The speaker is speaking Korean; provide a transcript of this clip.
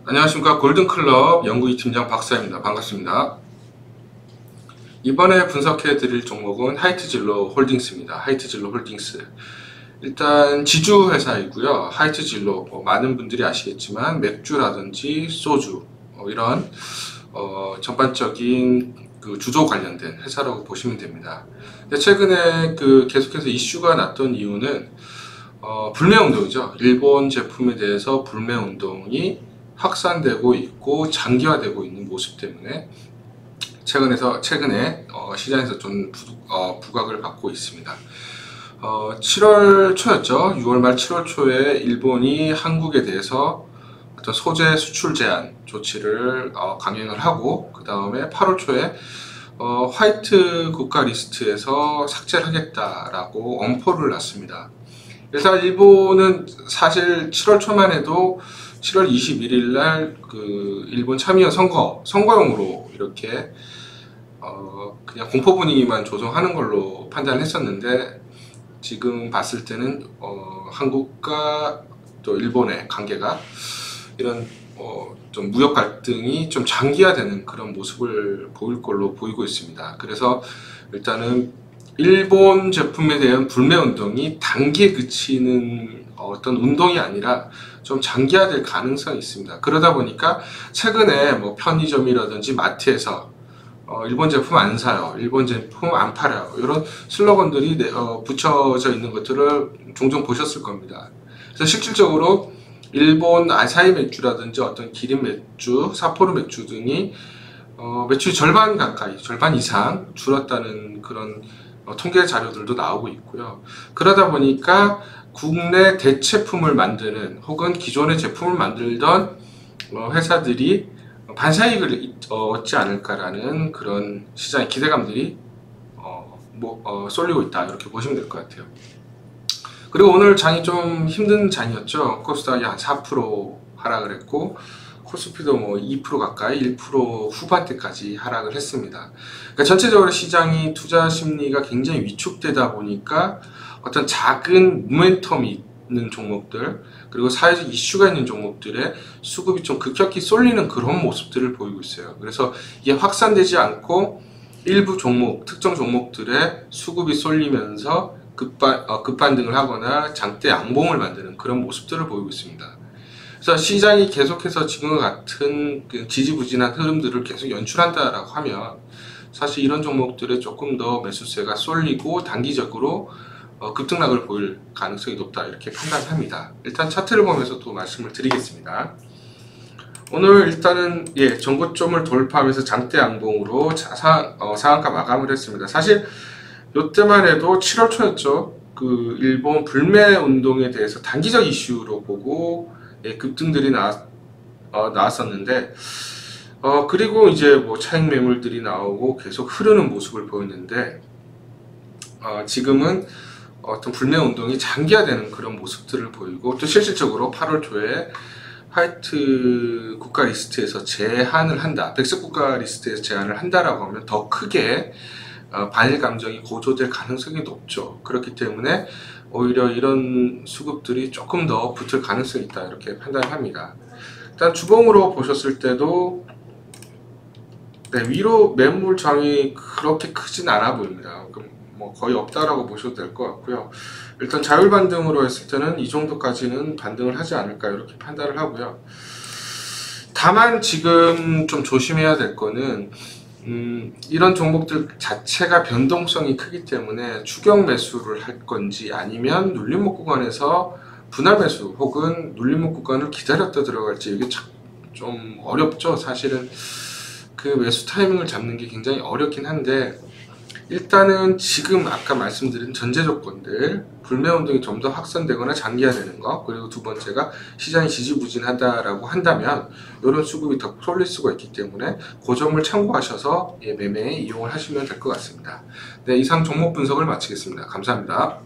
안녕하십니까. 골든클럽 연구이 팀장 박사입니다. 반갑습니다. 이번에 분석해 드릴 종목은 하이트진로 홀딩스입니다. 하이트진로 홀딩스. 일단 지주 회사이고요. 하이트진로 많은 분들이 아시겠지만 맥주라든지 소주 이런 전반적인 그 주조 관련된 회사라고 보시면 됩니다. 근데 최근에 계속해서 이슈가 났던 이유는 불매운동이죠. 일본 제품에 대해서 불매운동이 확산되고 있고 장기화되고 있는 모습 때문에 최근에 시장에서 좀 부각을 받고 있습니다. 7월 초였죠. 6월 말 7월 초에 일본이 한국에 대해서 어떤 소재 수출 제한 조치를 강행을 하고, 그 다음에 8월 초에 화이트 국가 리스트에서 삭제를 하겠다라고 엄포를 놨습니다. 일단 일본은 사실 7월 초만 해도 7월 21일 날 그 일본 참의원 선거용으로 이렇게 그냥 공포 분위기만 조성하는 걸로 판단했었는데, 지금 봤을 때는 한국과 또 일본의 관계가 이런 좀 무역 갈등이 좀 장기화되는 그런 모습을 보일 걸로 보이고 있습니다. 그래서 일단은 일본 제품에 대한 불매 운동이 단기에 그치는 어떤 운동이 아니라 좀 장기화될 가능성이 있습니다. 그러다 보니까 최근에 뭐 편의점이라든지 마트에서 일본 제품 안 사요, 일본 제품 안 팔아요, 이런 슬로건들이 붙여져 있는 것들을 종종 보셨을 겁니다. 그래서 실질적으로 일본 아사히 맥주라든지 어떤 기린 맥주, 삿포로 맥주 등이 매출이 절반 가까이, 절반 이상 줄었다는 그런 통계 자료들도 나오고 있고요. 그러다 보니까 국내 대체품을 만드는 혹은 기존의 제품을 만들던 회사들이 반사이익을 얻지 않을까라는 그런 시장의 기대감들이 쏠리고 있다, 이렇게 보시면 될 것 같아요. 그리고 오늘 장이 좀 힘든 장이었죠. 코스닥이 한 4% 하락을 했고, 코스피도 뭐 2% 가까이, 1% 후반대까지 하락을 했습니다. 그러니까 전체적으로 시장이 투자 심리가 굉장히 위축되다 보니까 어떤 작은 모멘텀이 있는 종목들, 그리고 사회적 이슈가 있는 종목들의 수급이 좀 급격히 쏠리는 그런 모습들을 보이고 있어요. 그래서 이게 확산되지 않고 일부 종목, 특정 종목들의 수급이 쏠리면서 급반등을 하거나 장대 양봉을 만드는 그런 모습들을 보이고 있습니다. 그래서 시장이 계속해서 지금과 같은 지지부진한 흐름들을 계속 연출한다라고 하면 사실 이런 종목들에 조금 더 매수세가 쏠리고 단기적으로 급등락을 보일 가능성이 높다, 이렇게 판단합니다. 일단 차트를 보면서 또 말씀을 드리겠습니다. 오늘 일단은 전고점을 돌파하면서 장대 양봉으로 상한가 마감을 했습니다. 사실 이때만 해도 7월 초였죠. 그 일본 불매 운동에 대해서 단기적 이슈로 보고 급등들이 나왔었는데, 그리고 이제 뭐 차익 매물들이 나오고 계속 흐르는 모습을 보였는데, 지금은 어떤 불매 운동이 장기화되는 그런 모습들을 보이고, 또 실질적으로 8월 초에 화이트 국가 리스트에서 제한을 한다, 백색 국가 리스트에서 제한을 한다라고 하면 더 크게 반일 감정이 고조될 가능성이 높죠. 그렇기 때문에 오히려 이런 수급들이 조금 더 붙을 가능성이 있다, 이렇게 판단합니다. 일단 주봉으로 보셨을 때도 위로 매물 저항이 그렇게 크진 않아 보입니다. 뭐 거의 없다라고 보셔도 될 것 같고요. 일단 자율 반등으로 했을 때는 이 정도까지는 반등을 하지 않을까, 이렇게 판단을 하고요. 다만 지금 좀 조심해야 될 거는 이런 종목들 자체가 변동성이 크기 때문에 추격 매수를 할 건지, 아니면 눌림목 구간에서 분할 매수 혹은 눌림목 구간을 기다렸다 들어갈지, 이게 좀 어렵죠. 사실은 그 매수 타이밍을 잡는 게 굉장히 어렵긴 한데, 일단은 지금 아까 말씀드린 전제 조건들, 불매 운동이 좀 더 확산되거나 장기화되는 거, 그리고 두 번째가 시장이 지지부진하다라고 한다면 이런 수급이 더 쏠릴 수가 있기 때문에 그 점을 참고하셔서 매매에 이용을 하시면 될 것 같습니다. 네, 이상 종목 분석을 마치겠습니다. 감사합니다.